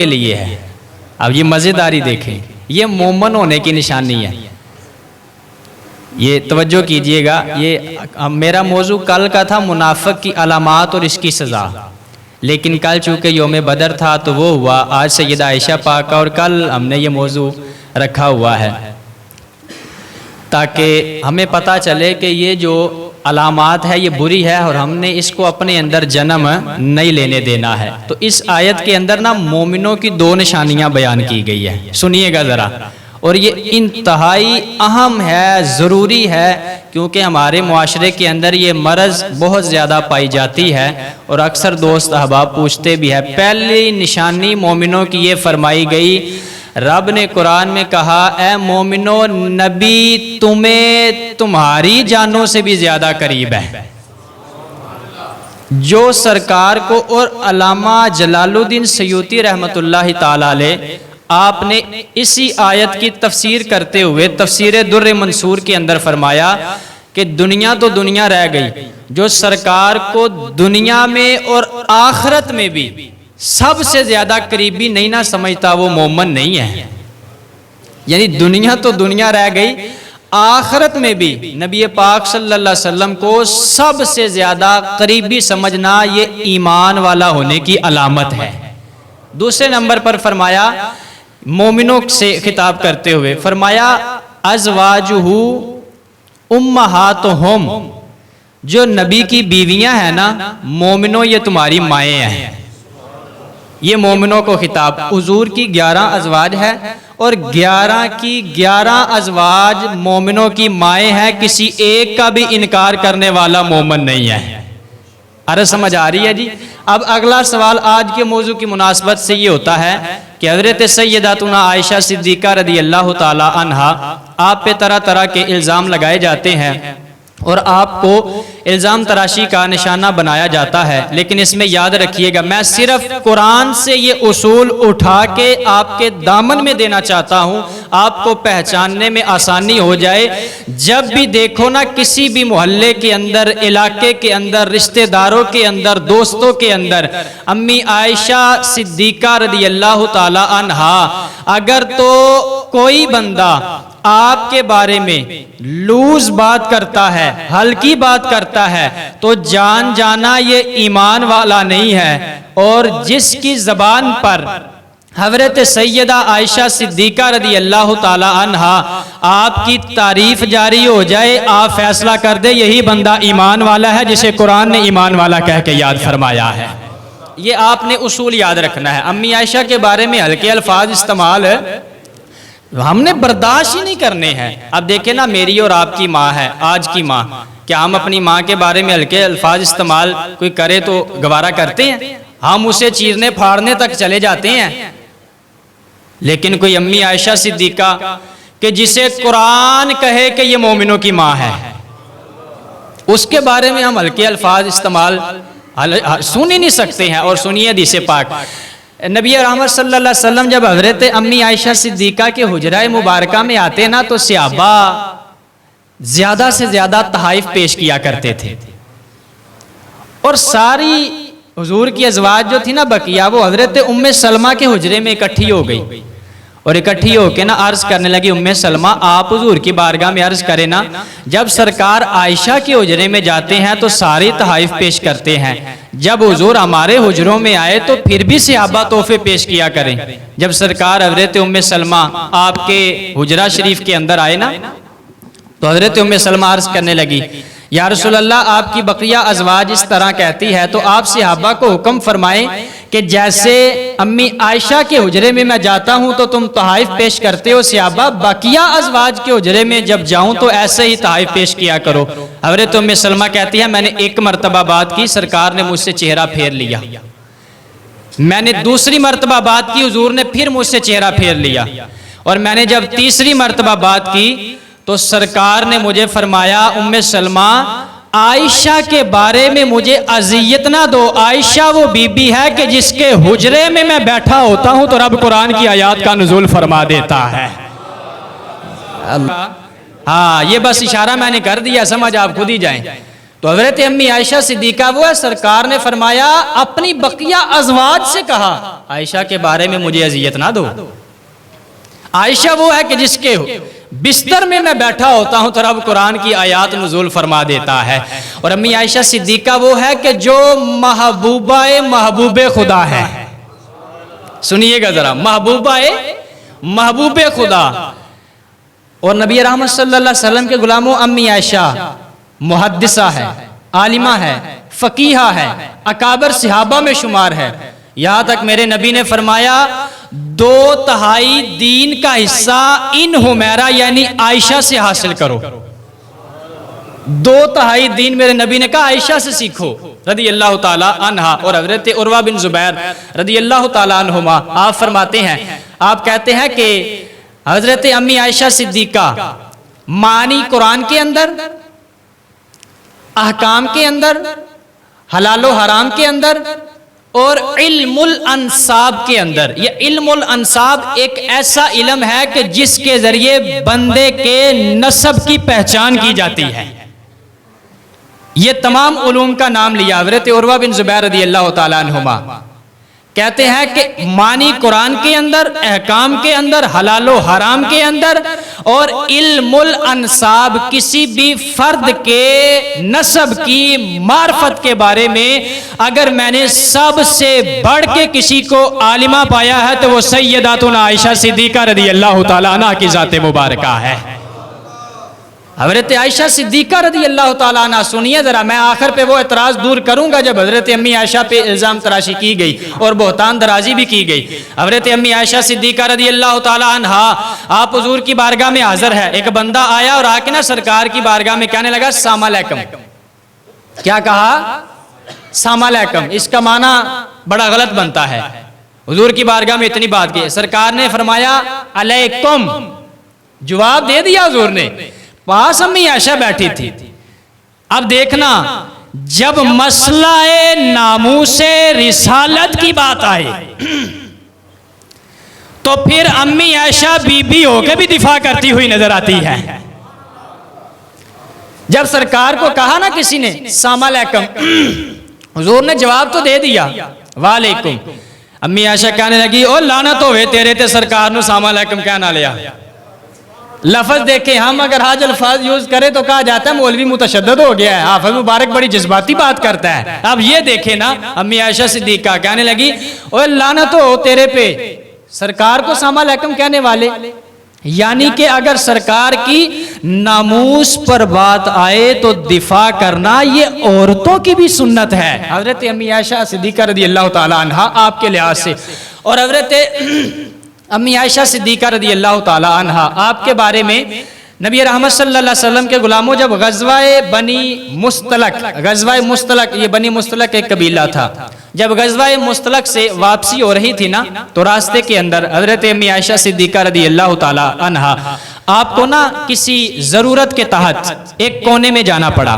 के लिए है। अब ये मज़ेदारी देखें, ये मोमन होने की निशानी है। ये तवज्जो कीजिएगा, ये मेरा मौजू कल का था मुनाफिक की अलामात और इसकी सज़ा, लेकिन कल चूँकि योम बदर था तो वो हुआ। आज सैयदा आयशा पाक का और कल हमने ये मौजू रखा हुआ है ताकि हमें पता चले कि ये जो अलामात है ये बुरी है और हमने इसको अपने अंदर जन्म नहीं लेने देना है। तो इस आयत के अंदर ना मोमिनों की दो निशानियां बयान की गई है, सुनिएगा ज़रा। और ये इंतहाई अहम है, ज़रूरी है, क्योंकि हमारे मुआशरे के अंदर ये मर्ज़ बहुत ज़्यादा पाई जाती है और अक्सर दोस्त अहबाब पूछते भी है। पहली निशानी मोमिनों की ये फरमाई गई, रब ने कुरान में कहा, ए मोमिनो, नबी तुम्हें तुम्हारी जानों से भी ज़्यादा करीब है। जो सरकार को, और अल्लामा जलालुद्दीन सयूती रहमतुल्लाहि ताला अलैह आपने इसी आयत की तफसीर करते हुए तफसीर दुर्र मंसूर के अंदर फरमाया कि दुनिया तो दुनिया रह गई, जो सरकार को दुनिया में और आखिरत में भी सबसे ज्यादा करीबी नहीं ना समझता वो मोमन नहीं है। यानी दुनिया तो दुनिया रह गई, आखिरत में भी नबी पाक सल्लल्लाहु अलैहि वसल्लम को सबसे ज्यादा करीबी समझना ये ईमान वाला होने की अलामत है। दूसरे नंबर पर फरमाया, मोमिनों से खिताब करते हुए फरमाया, अज़वाजुहु उम्महातुहुम, जो नबी की बीवियां हैं ना मोमिनों, ये तुम्हारी माएँ हैं। ये मोमिनों को खिताब, हुजूर की 11 अज़वाज है और 11 की 11 अज़वाज मोमिनों की माएँ हैं, किसी एक का भी इनकार करने वाला मोमिन नहीं है। अरे समझ आ रही है जी। अब अगला सवाल आज के मौजू की मुनासबत से ये होता है कि हज़रत सैयदातुना आयशा सिद्दीक़ा रज़ियल्लाहु ताला अन्हा, आप पे तरह तरह के इल्ज़ाम लगाए जाते हैं और आपको इल्ज़ाम तराशी का निशाना बनाया जाता है, लेकिन इसमें याद रखिएगा, मैं सिर्फ कुरान से ये उसूल उठा के आपके दामन में देना चाहता हूँ, आपको पहचानने में आसानी हो जाए। जब भी देखो ना किसी भी मोहल्ले के अंदर, इलाके के अंदर, रिश्तेदारों के अंदर, दोस्तों के अंदर, अम्मी आयशा सिद्दीक़ा रज़ियल्लाहु ताला अन्हा अगर तो कोई बंदा आपके बारे में लूज बात करता है, हल्की बात करता है, तो जान जाना ये ईमान वाला नहीं है। और जिसकी जबान पर हज़रत सैयदा आयशा सिद्दीक़ा रज़ियल्लाहु ताला अन्हा आपकी तारीफ जारी हो जाए, आप फैसला कर दे यही बंदा ईमान वाला है, जिसे कुरान ने ईमान वाला कह के याद फरमाया है। ये आपने उसूल याद रखना है। अम्मी आयशा के बारे में हल्के अल्फाज इस्तेमाल हमने बर्दाश्त ही नहीं करने हैं। अब देखे ना, मेरी और आपकी माँ है, आज की माँ, क्या हम अपनी माँ के बारे में हल्के अल्फाज इस्तेमाल कोई करे तो गवारा करते हैं? हम उसे चीरने फाड़ने तक चले जाते हैं। लेकिन कोई अम्मी आयशा सिद्दीक़ा कि जिसे कुरान कहे कि ये मोमिनों की माँ है, उसके बारे में हम हल्के अल्फाज इस्तेमाल सुन ही नहीं सकते हैं। और सुनिए हदीस पाक, नबी रहमत सल्लल्लाहु अलैहि वसल्लम जब हज़रत अम्मी आयशा सिद्दीक़ा के हुजरा मुबारका में आते ना, तो सहाबा ज़्यादा से ज़्यादा तहाइफ पेश किया करते थे। और सारी हुजूर की अज़वाज जो थी ना बकिया, वो हज़रत उम्मे सलमा के हुजरे में इकट्ठी हो गई और इकट्ठी होके ना अर्ज़ करने लगी, उम्मे सलमा आप हुजूर की बारगाह में अर्ज़ करें ना, जब सरकार आयशा के हुजरे में जाते हैं तो सारी तहाइफ पेश करते हैं, जब हुजूर हमारे हुजरों में आए तो फिर भी सहाबा तोहफे पेश किया करें। जब सरकार हज़रत उम्मे सलमा आपके हुजरा शरीफ के अंदर आए ना, तो हज़रत उम्मे सलमा अर्ज़ करने लगी, या रसूल अल्लाह, आपकी बकिया अज़वाज इस तरह कहती है, तो आप सहाबा को हुक्म फरमाएं कि जैसे अम्मी आयशा के हुजरे में मैं जाता हूं तो तुम तहाइफ पेश करते हो, सहाबा बकिया अज़वाज के हुजरे में जब जाऊं तो ऐसे ही तहाइफ पेश किया करो। हज़रत उम्मे सलमा कहती है, मैंने एक मरतबा बात की, सरकार ने मुझसे चेहरा फेर लिया। मैंने दूसरी मरतबा बात की, हुजूर ने फिर मुझसे चेहरा फेर लिया। और मैंने जब तीसरी मरतबा बात की तो सरकार ने मुझे फरमाया, उम्मे सलमा, आयशा के बारे में मुझे अजियत ना दो। आयशा वो बीबी है कि जिसके हुजरे में मैं बैठा होता हूं तो रब कुरान की आयत का नुज़ूल फरमा देता है। हाँ, ये बस इशारा मैंने कर दिया, समझ आप खुद ही जाएं। तो हज़रत अम्मी आयशा सिद्दीका वो है, सरकार ने फरमाया अपनी बकिया अज़वाज से कहा आयशा के बारे में मुझे अजियत ना दो। आयशा वो है कि जिसके बिस्तर में मैं बैठा होता हूं तो रब कुरान की आयात नुज़ूल फरमा देता है। और अम्मी आयशा सिद्दीका वो है कि जो महबूबे खुदा है। सुनिएगा जरा, महबूबे खुदा और नबी रहमत सल्लल्लाहु अलैहि वसल्लम के गुलामों अम्मी आयशा मुहद्दिसा है, आलिमा है, फकीहा है, अकाबर सहाबा में शुमार है। यहां तक मेरे नबी ने फरमाया 2/3 दीन का हिस्सा इन हुमैरा यानी आयशा से हासिल करो। 2/3 दीन मेरे नबी ने कहा आयशा से सीखो रदी अल्लाह ताला अन्हा। और हज़रत उर्वा बिन ज़ुबैर रदी अल्लाह ताला अन्हुमा आप फरमाते हैं, आप कहते हैं कि हज़रत अम्मी आयशा सिद्दीका मानी कुरान के अंदर, अहकाम के अंदर, हलालो हराम के अंदर और इल्मुल अंसाब के अंदर। ये इल्मुल अंसाब एक ऐसा इल्म है कि जिसके जरिए बंदे के नस्ब की पहचान की जाती है। ये तमाम उलूम का नाम लिया हज़रत उर्वा बिन ज़ुबैर रज़ी अल्लाह ताला अन्हुमा कहते हैं कि मानी कुरान के अंदर, अहकाम के अंदर, हलालो हराम के अंदर और इल्मुल अंसाब किसी भी फर्द के नस्ब की मार्फत के बारे में अगर मैंने सबसे बढ़ के किसी को आलिमा पाया है तो वो सैयदातुना आयशा सिद्दीका रज़ी अल्लाह ताला अन्हा की ज़ात मुबारका है। हज़रत आयशा सिद्दीका रज़ी अल्लाह ताला अन्हा, सुनिए ज़रा, मैं आखिर पे वो एतराज़ दूर करूँगा जब हज़रत अम्मी आयशा पे इल्ज़ाम तराशी की गई और बहतान दराजी भी की गई। हज़रत अम्मी आयशा सिद्दीका रज़ी अल्लाह ताला अन्हा आप हुज़ूर की बारगाह में हाज़िर है। एक बंदा आया और आके ना सरकार की बारगाह में कहने लगा अस्सलाम अलैकुम। क्या कहा? अस्सलाम अलैकुम। इसका माना बड़ा गलत बनता है। हुज़ूर की बारगाह में इतनी बात की, सरकार ने फरमाया अलैकुम, जवाब दे दिया हुज़ूर ने। पास अम्मी आयशा बैठी थी। अब देखना, जब मसला नामूसे रिसालत की बात आए तो फिर अम्मी आयशा बीबी होकर भी दिफा करती हुई नजर आती है। जब सरकार को कहा ना किसी ने अस्सलाम अलैकुम, हुजूर ने जवाब तो दे दिया वालेकुम। अम्मी आयशा कहने लगी ओ लानत होवे तेरे ते सरकार नु अस्सलाम अलैकुम कहना लिया। लफ्ज देखे, हम अगर आज अल्फाज यूज करें तो कहा जाता है मौलवी मुतशद्दिद हो गया है, हाफिज मुबारक बड़ी जज्बाती बात करता है। अब ये देखे ना, अम्मी आयशा सिद्दीका कहने लगी ओए लानत हो तेरे पे, सरकार को अस्सलाम अलैकुम कहने वाले। यानी कि अगर सरकार की नामूस पर बात आए तो दिफा करना ये औरतों की भी सुन्नत है। हजरत अम्मी आयशा सिद्दीका रज़ी अल्लाह ताला अन्हा आपके लिहाज से, और हजरत अम्मी आयशा सिद्दीका रज़ी अल्लाह ताला अन्हा आपके बारे में नबी रहमत सल्लल्लाहु अलैहि वसल्लम के गुलामों जब गज़वाए बनी मुस्तलक, ये बनी मुस्तलक एक कबीला था, जब गज़वाए मुस्तलक से वापसी हो रही थी ना तो रास्ते के अंदर हज़रत अम्मी आयशा सिद्दीका रज़ी अल्लाह ताला अन्हा आपको ना किसी ज़रूरत के तहत एक कोने में जाना पड़ा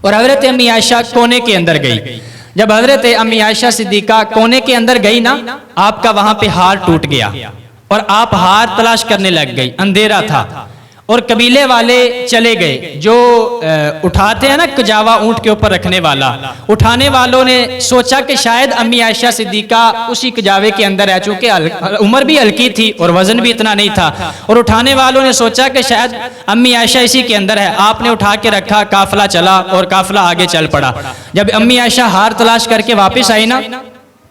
और हज़रत अम्मी आयशा कोने के अंदर गई। जब हज़रत अम्मी आयशा सिद्दीका कोने के अंदर गई ना, आपका वहां पे हार टूट गया और आप हार तलाश करने लग गई। अंधेरा था और कबीले वाले चले गए जो उठाते हैं ना कजावा ऊंट के ऊपर रखने वाला, उठाने वालों ने सोचा कि शायद अम्मी आयशा सिद्दीका उसी कजावे के अंदर है, चूंकि उम्र भी हल्की थी और वजन भी इतना नहीं था, और उठाने वालों ने सोचा कि शायद अम्मी आयशा इसी के अंदर है। आपने उठा के रखा, काफिला चला और काफिला आगे चल पड़ा। जब अम्मी आयशा हार तलाश करके वापस आई ना,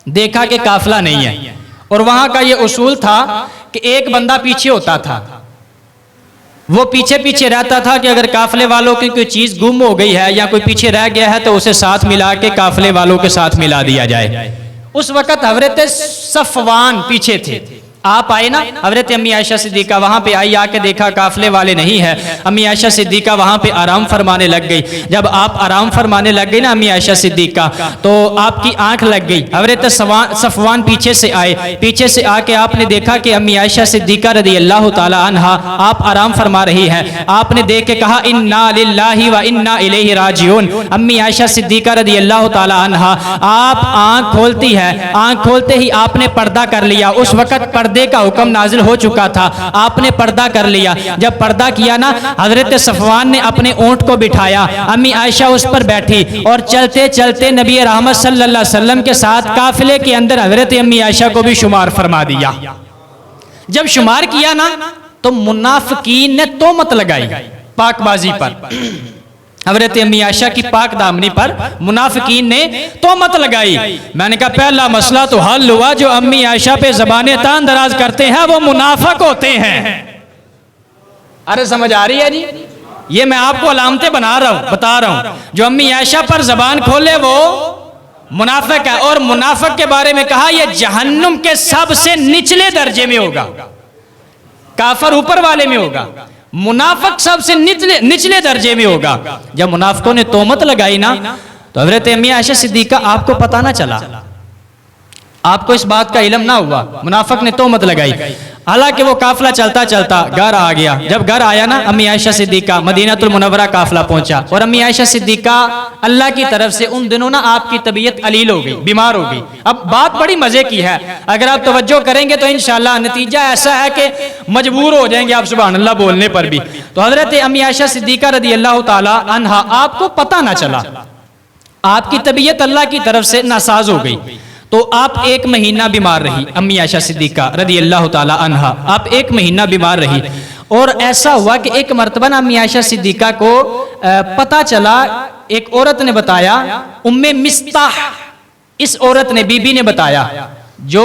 देखा कि काफिला नहीं है। और वहां का ये उसूल था कि एक बंदा पीछे होता था, वो पीछे पीछे रहता था कि अगर काफिले वालों की कोई चीज गुम हो गई है या कोई पीछे रह गया है तो उसे साथ मिला के काफिले वालों के साथ मिला दिया जाए। उस वक्त हज़रत सफवान पीछे थे। आप आए ना, हज़रत अम्मी आयशा सिद्दीका वहां पे आई, आके देखा काफिले वाले नहीं है। अम्मी आयशा सिद्दीका वहां पे आराम फरमाने लग गई। जब आप आराम फरमाने लग गई ना अम्मी आयशा सिद्दीका, तो आपकी आंख लग गई। हज़रत सफवान पीछे से आए, पीछे से आके आपने देखा कि अम्मी आयशा सिद्दीका रज़ी अल्लाह ताला अन्हा आप आराम फरमा रही हैं। आपने देख के कहा इन्ना लिल्लाहि व इन्ना इलैहि राजिऊन। अम्मी आयशा सिद्दीका रज़ी अल्लाह ताला अन्हा आप आंख खोलती है, आंख खोलते ही आपने पर्दा कर लिया। उस वक्त पर्दे का हुक्म नाजिल हो चुका था, आपने पर्दा कर लिया। जब पर्दा किया ना, हजरत सफवान ने अपने ऊंट को बिठाया, अम्मी आयशा उस पर बैठी और चलते चलते नबी रहमत सल्लल्लाहु अलैहि वसल्लम के साथ काफिले के अंदर हजरत अम्मी आयशा को भी शुमार फरमा दिया। जब शुमार किया ना, तो मुनाफिकीन ने तोहमत लगाई पाकबाजी पर। हजरत अम्मी आयशा की पाक दामनी पर मुनाफिकीन ने तोहमत लगाई। मैंने कहा पहला मसला तो हल हुआ, जो अम्मी आयशा पे ज़बाने तान दराज करते हैं वो मुनाफिक होते हैं। अरे समझ आ रही है जी? ये मैं आपको अलामतें बता रहा हूं। जो अम्मी आयशा पर जबान खोले वो मुनाफिक है। और मुनाफिक के बारे में कहा यह जहन्नुम के सबसे निचले दर्जे में होगा, काफर ऊपर वाले में होगा, मुनाफिक सबसे निचले दर्जे में होगा। जब मुनाफिकों ने तोहमत लगाई ना, तो हजरत अम्मी आयशा सिद्दीका, आपको पता ना चला, आपको इस बात का इल्म ना हुआ, मुनाफिक ने तोहमत लगाई। हालांकि वो काफिला चलता चलता घर आ गया। जब घर आया ना, अम्मी आयशा सिद्दीका मदीनातुल मुनव्वरा काफिला पहुंचा। और अम्मी आयशा सिद्दीका अल्लाह की तरफ से उन दिनों ना आपकी तबीयत अलील हो गई, बीमार हो गई। अब बात बड़ी मजे की है, अगर आप तवज्जो करेंगे तो इंशाअल्लाह नतीजा ऐसा है कि मजबूर हो जाएंगे आप सुभान अल्लाह बोलने पर भी। तो हजरत अम्मी आयशा सिद्दीका रदी अल्लाह ताला अन्हा, आपको पता ना चला, आपकी तबीयत अल्लाह की तरफ से नासाज हो गई, तो आप 1 महीना बीमार रही। अम्मी आयशा सिद्दीका रदी अल्लाह ताला अन्हा, आप 1 महीना बीमार रही। और ऐसा हुआ कि एक मरतबा अम्मी आयशा सिद्दीका को पता चला, एक औरत ने बताया, उम्मे मिस्ताह, इस औरत ने, बीबी ने बताया, जो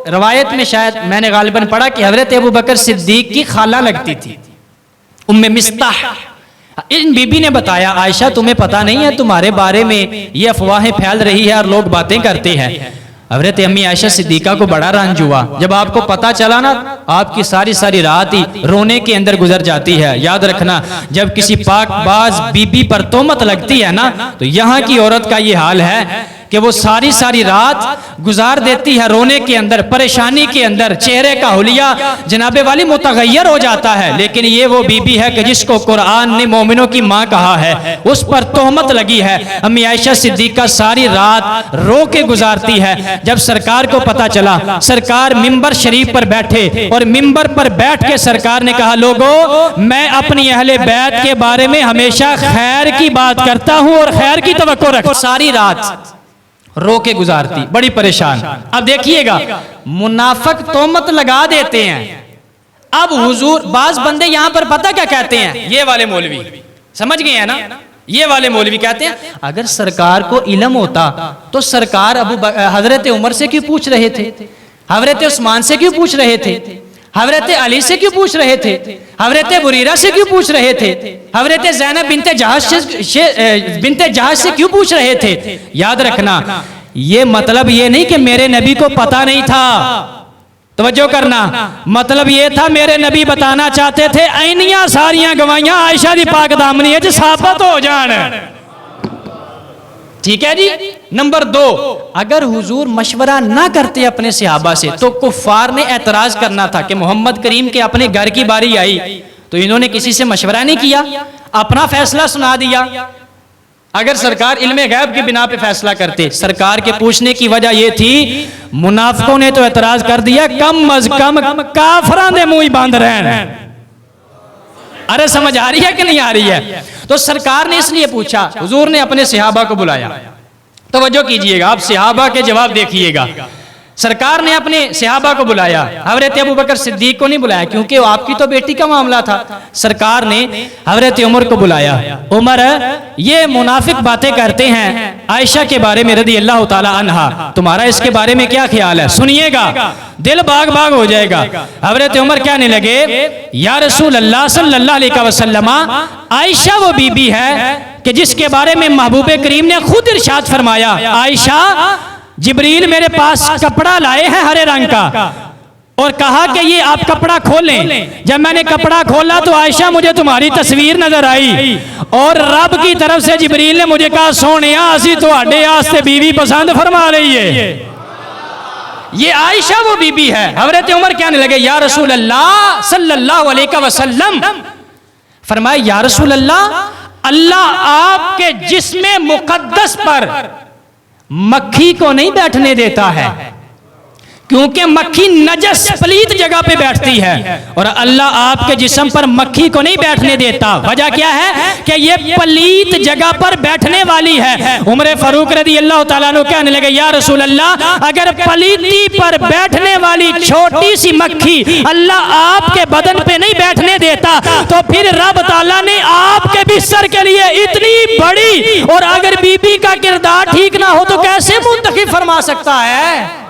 रवायत में शायद मैंने गालिबन पढ़ा कि हजरत अबू बकर सिद्दीक की खाला लगती थी, उम्मे मिस्ताह। इन बीबी ने बताया, आयशा तुम्हें पता नहीं है, तुम्हारे बारे में ये अफवाहें फैल रही है और लोग बातें करते हैं। हजरत अम्मी आयशा सिद्दीका को बड़ा रंज हुआ। जब आपको पता चला ना, आपकी सारी रात ही रोने के अंदर गुजर जाती है। याद रखना, जब किसी पाकबाज बीबी पर तोहमत लगती है ना, तो यहाँ की औरत का ये हाल है कि वो सारी रात गुजार देती है रोने के अंदर, परेशानी के अंदर, चेहरे का हुलिया जनाबे वाली मुतगय्यर हो जाता है। लेकिन ये वो बीबी है कि जिसको कुरान ने मोमिनों की माँ कहा है, उस पर तोहमत लगी है। अम्मी आयशा सिद्दीका सारी रात रो के गुजारती है। जब सरकार को पता चला, सरकार मिंबर शरीफ पर बैठे और मिंबर पर बैठ के सरकार ने कहा, लोगों मैं अपनी अहले बैत के बारे में हमेशा खैर की बात करता हूं और खैर की तवक्को रखता हूं। सारी रात रो के गुजारती, बड़ी परेशान। अब देखिएगा, मुनाफिक तोहमत लगा देते हैं। अब हुजूर, बाज बंदे यहां पर पता क्या कहते हैं, ये वाले मौलवी, समझ गए हैं ना, ये वाले मौलवी कहते हैं अगर सरकार को इल्म होता तो सरकार हजरत उमर से क्यों पूछ रहे थे, हजरत उस्मान से क्यों पूछ रहे थे, हजरत अली से क्यों पूछ रहे थे, हजरत बुरीरा से क्यों पूछ रहे थे, हजरत ज़ैनब बिनते जहाज से क्यों पूछ रहे थे। याद रखना, ये मतलब ये नहीं कि मेरे नबी को पता नहीं था, तवज्जो करना, मतलब ये था मेरे नबी बताना चाहते थे ऐनियां सारियां गवाइयां आयशा दी पाक दामनी है जो साबित हो जान। ठीक है जी। नंबर 2, अगर हुजूर मशवरा ना करते अपने सहाबा से, तो कुफार ने एतराज करना था कि मोहम्मद करीम के अपने घर की बारी आई तो इन्होंने किसी से मशवरा नहीं किया, अपना फैसला सुना दिया। अगर सरकार इल्मे गैब की बिना पे फैसला करते, सरकार के पूछने की वजह यह थी, मुनाफिकों ने तो एतराज कर दिया, कम अज कम काफरां दे मुंह बंद रहन। अरे समझ आ रही है कि नहीं आ रही है? तो सरकार ने इसलिए पूछा, हुजूर ने अपने सहाबा को बुलाया। तवज्जो कीजिएगा, आप सहाबा के जवाब देखिएगा। सरकार ने अपने सहाबा को बुलाया, हजरत अबू बकर सिद्दीक को नहीं बुलाया क्योंकि वो आपकी तो बेटी का मामला था। सरकार ने हजरत उमर को बुलाया, उमर ये मुनाफिक बातें करते हैं आयशा के बारे में रदी अल्लाह ताला अन्हा, तुम्हारा इसके बारे में क्या ख्याल है? सुनिएगा, दिल बाग बाग हो जाएगा। हजरत उमर कहने लगे, या रसूल अल्लाह सल्लल्लाहु अलैहि वसल्लम, आयशा वो बीबी है कि जिसके बारे में महबूब करीम ने खुद इरशाद फरमाया, आयशा जिब्रील मेरे पास कपड़ा लाए हैं हरे रंग का और कहा कि ये आप कपड़ा खोलें। जब मैंने कपड़ा खोला तो आयशा मुझे तुम्हारी तस्वीर नजर आई और रब की तरफ से जिब्रील ने मुझे कहा, सोनिया असी तुहाडे वास्ते बीवी पसंद फरमा रही है। ये आयशा वो बीबी है। हजरत उमर कहने लगे, या रसूल अल्लाह सल्लल्लाहु अलैहि वसल्लम, फरमाया या रसूल अल्लाह, अल्लाह आपके जिस्म मुकद्दस पर मक्खी को नहीं बैठने देता है। क्योंकि मक्खी नजस पलीत जगह पे बैठती है और अल्लाह आपके जिस्म पर मक्खी को नहीं बैठने देता। वजह क्या है कि ये पलीत जगह पर बैठने वाली है। उमर फारूक रज़ी अल्लाह ताला अन्हु कहने लगे, या रसूल अल्लाह, अगर पलीती पर बैठने वाली छोटी सी मक्खी अल्लाह आपके बदन पे नहीं बैठने देता तो फिर रब ताला ने आपके बिस्तर के लिए इतनी बड़ी, और अगर बीबी का किरदार ठीक ना हो तो कैसे मुंतखब फरमा सकता है?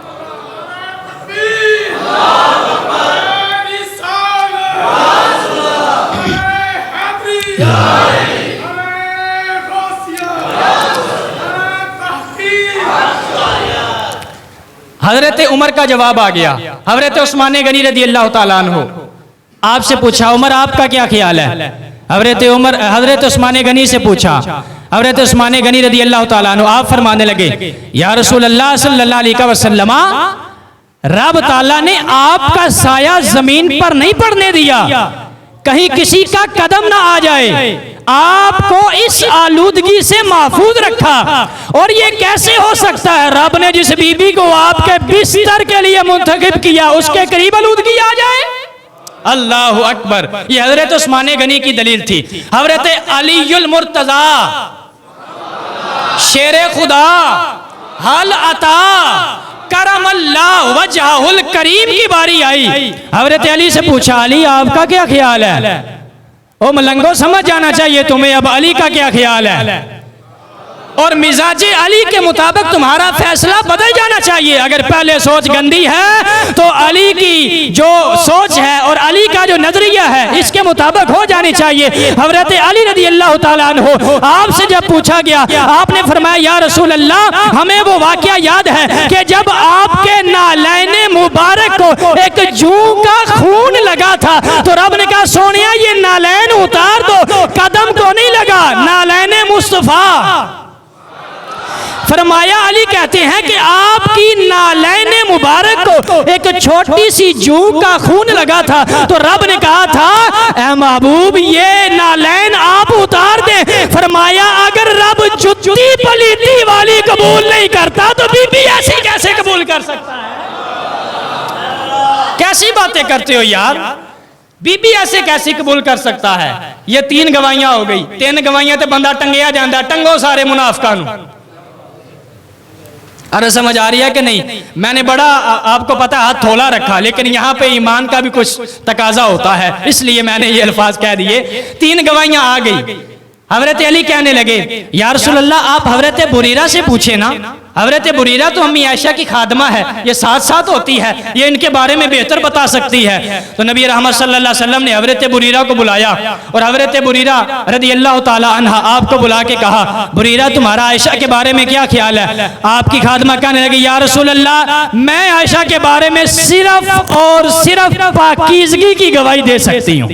हजरत उमर का जवाब आ गया। हजरत उस्मान गनी रज़ी अल्लाह ताला अन्हु आपसे पूछा, उमर आपका क्या ख्याल है? हजरत उस्मान गनी से पूछा। हजरत उस्मान गनी रज़ी अल्लाह ताला अन्हु आप फरमाने लगे, या रसूल अल्लाह सल्लल्लाहु अलैहि वसल्लम, रब ताला ने आपका साया जमीन पर नहीं पड़ने दिया, कहीं किसी का कदम ना आ जाए, आपको इस आलूदगी से महफूज रखा। और ये कैसे हो सकता है? रब ने जिस बीबी को आपके बिस्तर के लिए मुंतखब किया उसके करीब आलूदगी आ जाए। अल्लाहु अकबर। ये हजरत उस्मान गनी की दलील थी। हजरत अलीयुल मुर्तजा शेरे खुदा हल अता करम अल्लाह वजहुल करीम की बारी आई। हजरत अली से पूछा, अली आपका क्या ख्याल है? ओ मलंगो, समझ जाना चाहिए तुम्हें, अब अली का क्या ख्याल है और मिजाजे अली के मुताबिक तुम्हारा फैसला बदल जाना चाहिए। अगर पहले सोच गंदी है तो अली की जो सोच है और अली का जो नजरिया है इसके मुताबिक हो जानी चाहिए। हजरत अली रज़ी अल्लाह ताला अन्हु आपसे जब पूछा गया, आपने फरमाया, या रसूल अल्लाह, हमें वो वाकया याद है कि जब आपके नालैन मुबारक को एक जूं का खून लगा था तो रब ने कहा, सोनिया ये नालैन उतार दो, कदम को नहीं लगा, नालैन मुस्तफा। फरमाया, अली कहते हैं कि आपकी नालैन मुबारक को एक छोटी सी जूं का खून लगा था तो रब ने कहा था, ऐ महबूब, ये नालैन आप उतार दें। फरमाया, अगर रब जुत्ती पलीती वाली कबूल नहीं करता तो बीबी ऐसी कैसे कबूल कर सकता है? कैसी बातें करते हो यार, बीबी ऐसे कैसे कबूल कर सकता है? ये 3 गवाहियां हो गई। 3 गवाहियां तो बंदा टंगिया जाता, टंगो सारे मुनाफिकां नूं। अरे समझ आ रही है कि नहीं? मैंने बड़ा आपको पता हाथ थोला रखा, लेकिन यहाँ पे ईमान का भी कुछ तकाजा होता है, इसलिए मैंने ये अल्फाज कह दिए। 3 गवाहियां आ गई। हजरत अली कहने लगे, या रसूल अल्लाह, आप हजरत बुरीरा से पूछे ना, हजरत बुरीरा तो अम्मी आयशा की खादमा है, ये साथ साथ होती है, ये इनके बारे में बेहतर बता सकती है। तो नबी रहमत सल्लल्लाहु अलैहि वसल्लम ने हजरत बुरीरा को बुलाया और हजरत बुरीरा रज़ी अल्लाह ताला अन्हा आपको बुला के कहा, बुरीरा, तुम्हारा आयशा के बारे में क्या ख्याल है? आपकी खादमा कहने लगी, या रसूल अल्लाह, मैं आयशा के बारे में सिर्फ और सिर्फ पाकीज़गी की गवाही दे सकती हूँ।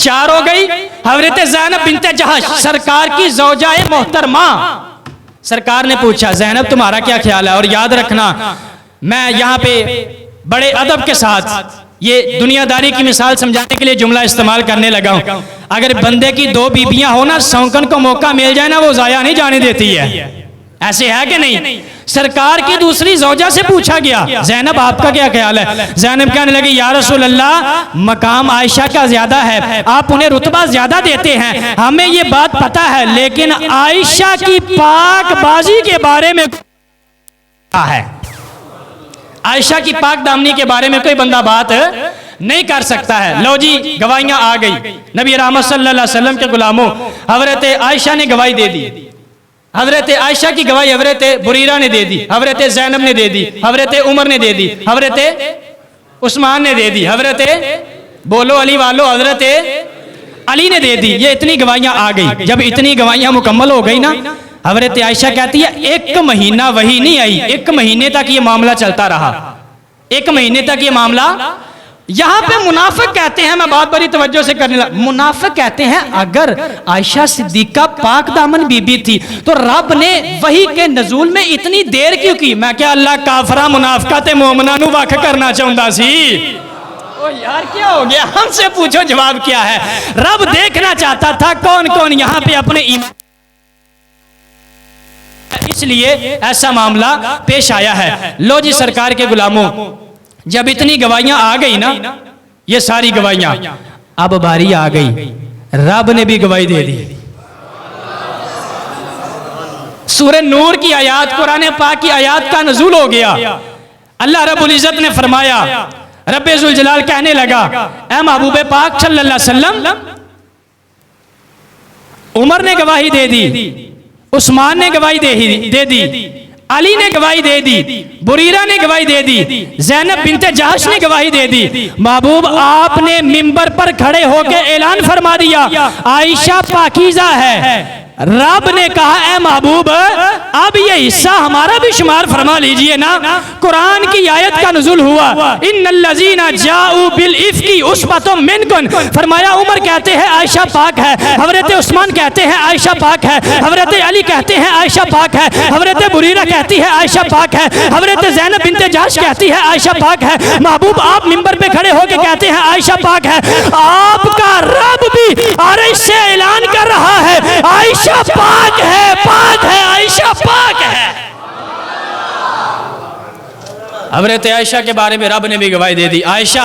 4 हो गई। हजरत ज़ैनब बिन्ते जहश सरकार की ज़ौजाए मोहतरमा, सरकार ने पूछा, ज़ैनब तुम्हारा क्या ख्याल है? और याद रखना, मैं यहाँ पे बड़े अदब के साथ ये दुनियादारी की मिसाल समझाने के लिए जुमला इस्तेमाल करने लगा हूँ। अगर बंदे की 2 बीबियां हो ना, सौंकन को मौका मिल जाए ना, वो जाया नहीं जाने देती है। ऐसे है कि नहीं? सरकार की दूसरी ज़ौजा से पूछा गया, ज़ैनब आपका क्या ख्याल है? ज़ैनब कहने लगी, या रसूल अल्लाह, मकाम आयशा का ज्यादा है, आप उन्हें रुतबा ज्यादा देते हैं, हमें ये बात पता है, लेकिन आयशा की पाकबाजी के बारे में है, आयशा की पाक दामनी के बारे में कोई बंदा बात नहीं कर सकता है। लो जी, गवाहियां आ गई। नबी रहमत सल्लल्लाहु अलैहि वसल्लम के गुलामों, हजरत आयशा ने गवाही दे दी। हजरत आयशा की गवाही हजरत बुरीरा ने दे दी, हजरत ज़ैनब ने दे दी, हजरत उमर ने दे दी, हजरत उस्मान ने दे दी, हजरत बोलो अली वालो हजरत अली ने दे दी। ये इतनी गवाहियां आ गई। जब इतनी गवाहियां मुकम्मल हो गई ना, हजरत आयशा कहती है, 1 महीना वही नहीं आई, 1 महीने तक ये मामला चलता रहा, 1 महीने तक ये मामला। यहां पे मुनाफिक कहते हैं, मैं बात बड़ी तवज्जो से करने लगा, मुनाफिक कहते हैं अगर आयशा सिद्दीका पाक दामन बीबी थी तो रब ने वही के नजूल में इतनी देर क्यों की? मैं क्या अल्लाह काफरा मुनाफिका ते मोमना नू वख करना चाहता सी? ओ यार क्या हो गया? हमसे पूछो जवाब क्या है? रब देखना चाहता था कौन कौन यहाँ पे अपने इसलिए ऐसा मामला पेश आया है। लो जी सरकार के गुलामों, जब इतनी गवाहियां आ गई ना, ये सारी गवाहियां, अब बारी आ गई, रब ने भी गवाही दे दी। सूरह नूर की आयत, कुरान पाक की आयत का नज़ूल हो गया। अल्लाह रब्बुल इज़्ज़त ने फरमाया, रब्बे ज़ुल जलाल कहने लगा, ऐ महबूब पाक सल्लल्लाहु अलैहि वसल्लम, उमर ने गवाही दे दी, उस्मान ने गवाही दे दी, अली ने गवाही दे दी, बुरीरा ने गवाही दे दी, ज़ैनब बिन्ते जहश ने गवाही दे दी। महबूब आपने मिंबर पर खड़े होकर ऐलान फरमा दिया, आयशा पाकीज़ा है। रब ने कहा, ऐ महबूब अब ये हिस्सा हमारा भी शुमार फरमा लीजिए ना। कुरान की आयत का नुज़ुल हुआ, इन्नल्लज़ीना जाऊ बिल इफ़्की उस्बतुम मिनकुम। फरमाया उमर कहते हैं आयशा पाक है, हज़रत उस्मान कहते हैं आयशा पाक है, हज़रत अली कहते हैं आयशा पाक है, हज़रत बुरीरा कहती है आयशा पाक है, हज़रत ज़ैनब बिन्ते जहश कहती है आयशा पाक है। महबूब आप मिंबर पे खड़े होकर कहते हैं आयशा पाक है। आपका रब भी और इससे ऐलान कर रहा है, आयशा पाक है, आयशा पाक है। हज़रत आयशा के बारे में रब ने भी गवाही दे दी, आयशा